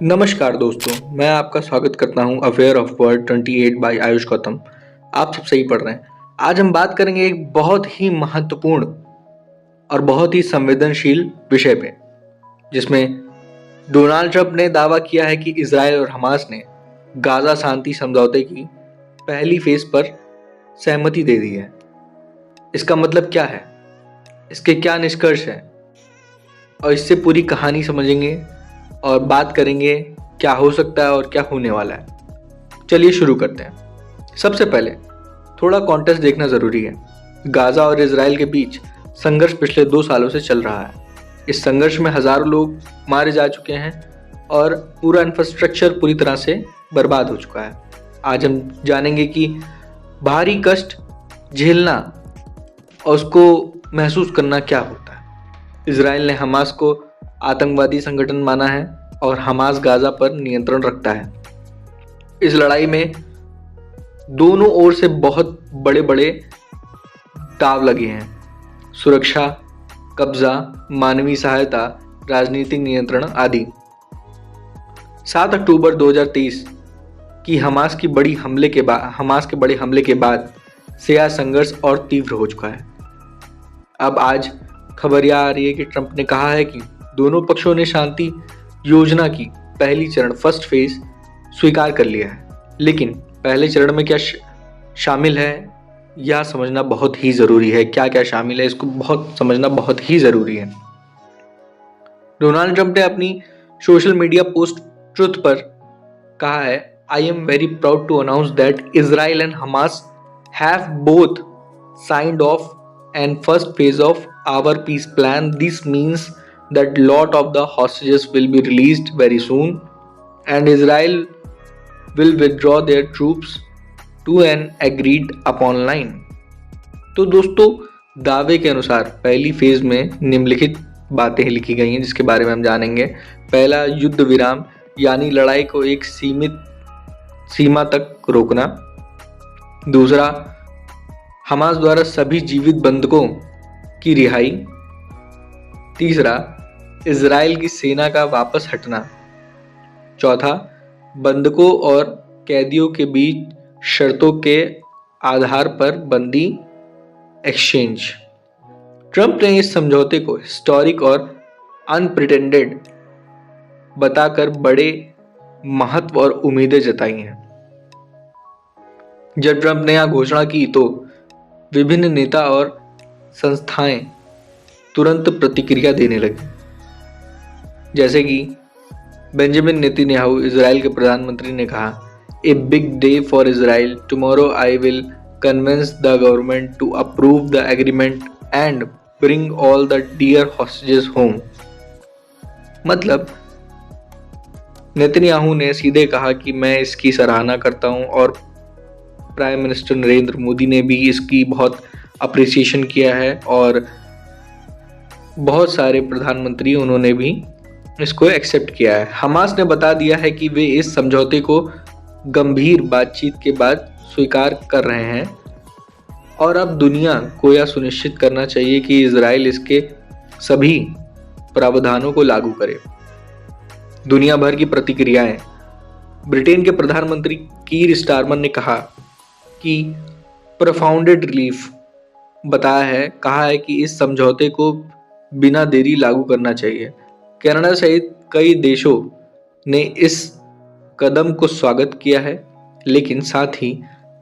नमस्कार दोस्तों, मैं आपका स्वागत करता हूं affair of world 28 by Ayush Gautam. आप सब सही पढ़ रहे हैं। आज हम बात करेंगे एक बहुत ही महत्वपूर्ण और बहुत ही संवेदनशील विषय पे, जिसमें डोनाल्ड ट्रंप ने दावा किया है कि इजराइल और हमास ने गाजा शांति समझौते की पहली फेज पर सहमति दे दी है। इसका मतलब क्या है, इसके क्या निष्कर्ष हैं, और इससे पूरी कहानी समझेंगे और बात करेंगे क्या हो सकता है और क्या होने वाला है। चलिए शुरू करते हैं। सबसे पहले थोड़ा कॉन्टेक्स्ट देखना ज़रूरी है। गाज़ा और इजराइल के बीच संघर्ष पिछले 2 सालों से चल रहा है। इस संघर्ष में हज़ारों लोग मारे जा चुके हैं और पूरा इंफ्रास्ट्रक्चर पूरी तरह से बर्बाद हो चुका है। आज हम जानेंगे कि भारी कष्ट झेलना और उसको महसूस करना क्या होता है। इजराइल ने हमास को आतंकवादी संगठन माना है और हमास गाजा पर नियंत्रण रखता है। इस लड़ाई में दोनों ओर से बहुत बड़े बड़े दांव लगे हैं: सुरक्षा, कब्जा, मानवीय सहायता, राजनीतिक नियंत्रण आदि। 7 अक्टूबर 2023 की हमास के बड़े हमले के बाद से यह संघर्ष और तीव्र हो चुका है। अब आज खबर यह आ रही है कि ट्रंप ने कहा है कि दोनों पक्षों ने शांति योजना की पहली चरण फर्स्ट फेज स्वीकार कर लिया है। लेकिन पहले चरण में क्या शामिल है यह समझना बहुत ही ज़रूरी है। क्या क्या शामिल है इसको समझना बहुत ही ज़रूरी है। डोनाल्ड ट्रंप ने अपनी सोशल मीडिया पोस्ट ट्रुथ पर कहा है, I am very proud to announce that Israel and Hamas have both signed off and first phase of our peace plan. This means that lot of the hostages will be released very soon and Israel will withdraw their troops to an agreed upon line. तो दोस्तों, दावे के अनुसार पहली phase में निम्नलिखित बातें लिखी गई हैं जिसके बारे में हम जानेंगे। पहला, युद्ध विराम यानी लड़ाई को एक सीमित सीमा तक रोकना। दूसरा, हमास द्वारा सभी जीवित बंधकों की रिहाई। तीसरा, इजराइल की सेना का वापस हटना। चौथा, बंधकों और कैदियों के बीच शर्तों के आधार पर बंदी एक्सचेंज। ट्रंप ने इस समझौते को हिस्टोरिक और अनप्रिटेंडेड बताकर बड़े महत्व और उम्मीदें जताई हैं। जब ट्रंप ने यह घोषणा की तो विभिन्न नेता और संस्थाएं तुरंत प्रतिक्रिया देने लगी, जैसे कि बेंजामिन नेतन्याहू इजराइल के प्रधानमंत्री ने कहा, a big day for Israel, tomorrow I will convince the government to approve the agreement and bring all the dear hostages home. मतलब नेतन्याहू ने सीधे कहा कि मैं इसकी सराहना करता हूं और प्राइम मिनिस्टर नरेंद्र मोदी ने भी इसकी बहुत अप्रिसिएशन किया है और बहुत सारे प्रधानमंत्री उन्होंने भी इसको एक्सेप्ट किया है। हमास ने बता दिया है कि वे इस समझौते को गंभीर बातचीत के बाद स्वीकार कर रहे हैं और अब दुनिया को यह सुनिश्चित करना चाहिए कि इजराइल इसके सभी प्रावधानों को लागू करे। दुनिया भर की प्रतिक्रियाएं। ब्रिटेन के प्रधानमंत्री कीर स्टारमर ने कहा कि प्रोफाउंडेड रिलीफ कहा है कि इस समझौते को बिना देरी लागू करना चाहिए। कनाडा सहित कई देशों ने इस कदम को स्वागत किया है, लेकिन साथ ही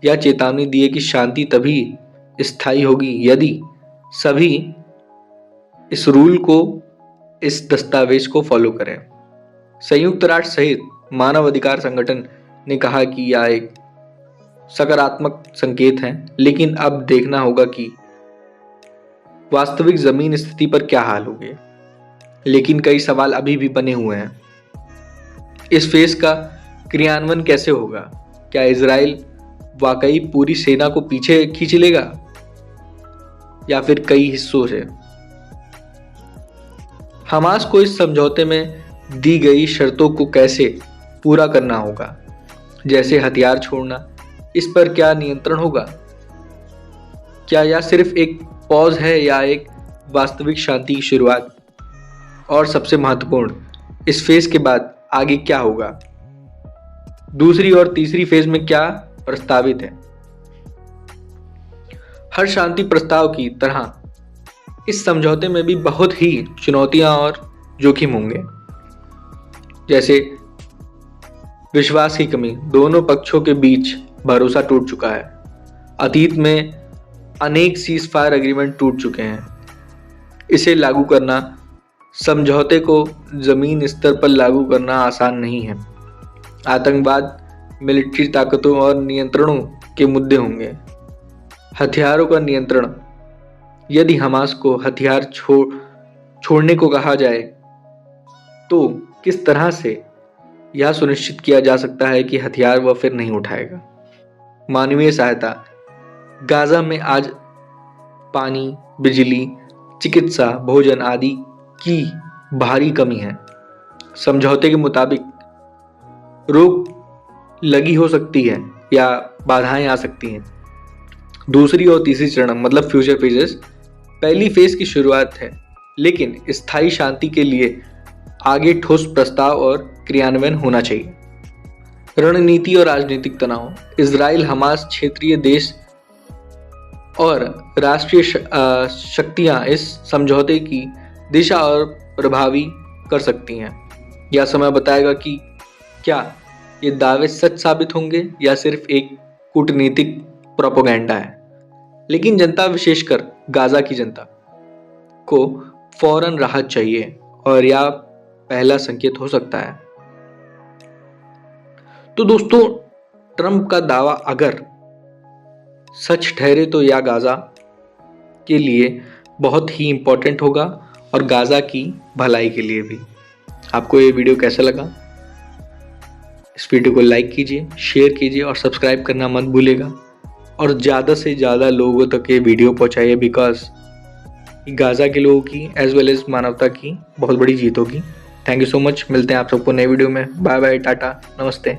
यह चेतावनी दी है कि शांति तभी स्थायी होगी यदि सभी इस दस्तावेज को फॉलो करें। संयुक्त राष्ट्र सहित मानव अधिकार संगठन ने कहा कि यह एक सकारात्मक संकेत है, लेकिन अब देखना होगा कि वास्तविक जमीन स्थिति पर क्या हाल होंगे। लेकिन कई सवाल अभी भी बने हुए हैं। इस फेज का क्रियान्वयन कैसे होगा? क्या इजराइल वाकई पूरी सेना को पीछे खींच लेगा या फिर कई हिस्सों से? हमास को इस समझौते में दी गई शर्तों को कैसे पूरा करना होगा, जैसे हथियार छोड़ना, इस पर क्या नियंत्रण होगा? क्या यह सिर्फ एक पॉज है या एक वास्तविक शांति की शुरुआत? और सबसे महत्वपूर्ण, इस फेज के बाद आगे क्या होगा, दूसरी और तीसरी फेज में क्या प्रस्तावित है। हर शांति प्रस्ताव की तरह इस समझौते में भी बहुत ही चुनौतियां और जोखिम होंगे, जैसे विश्वास की कमी। दोनों पक्षों के बीच भरोसा टूट चुका है। अतीत में अनेक सीज फायर एग्रीमेंट टूट चुके हैं। इसे लागू करना, समझौते को जमीन स्तर पर लागू करना आसान नहीं है। आतंकवाद, मिलिट्री ताकतों और नियंत्रणों के मुद्दे होंगे। हथियारों का नियंत्रण, यदि हमास को हथियार छोड़ने को कहा जाए तो किस तरह से यह सुनिश्चित किया जा सकता है कि हथियार वह फिर नहीं उठाएगा। मानवीय सहायता, गाजा में आज पानी, बिजली, चिकित्सा, भोजन आदि की भारी कमी है। समझौते के मुताबिक रोक लगी हो सकती है या बाधाएं आ सकती हैं। दूसरी और तीसरी चरण मतलब फ्यूचर फेजेस, पहली फेज की शुरुआत है, लेकिन स्थायी शांति के लिए आगे ठोस प्रस्ताव और क्रियान्वयन होना चाहिए। रणनीति और राजनीतिक तनाव, इजराइल, हमास, क्षेत्रीय देश और राष्ट्रीय शक्तियां इस समझौते की दिशा और प्रभावी कर सकती हैं। यह समय बताएगा कि क्या ये दावे सच साबित होंगे या सिर्फ एक कूटनीतिक प्रोपेगेंडा है। लेकिन जनता, विशेषकर गाजा की जनता को फौरन राहत चाहिए और यह पहला संकेत हो सकता है। तो दोस्तों, ट्रंप का दावा अगर सच ठहरे तो यह गाजा के लिए बहुत ही इंपॉर्टेंट होगा और गाजा की भलाई के लिए भी। आपको ये वीडियो कैसा लगा? इस वीडियो को लाइक कीजिए, शेयर कीजिए और सब्सक्राइब करना मत भूलिएगा और ज़्यादा से ज़्यादा लोगों तक ये वीडियो पहुंचाइए, बिकॉज गाजा के लोगों की एज वेल एज मानवता की बहुत बड़ी जीत होगी। Thank you so much. मिलते हैं आप सबको नए वीडियो में। बाय बाय, टाटा, नमस्ते।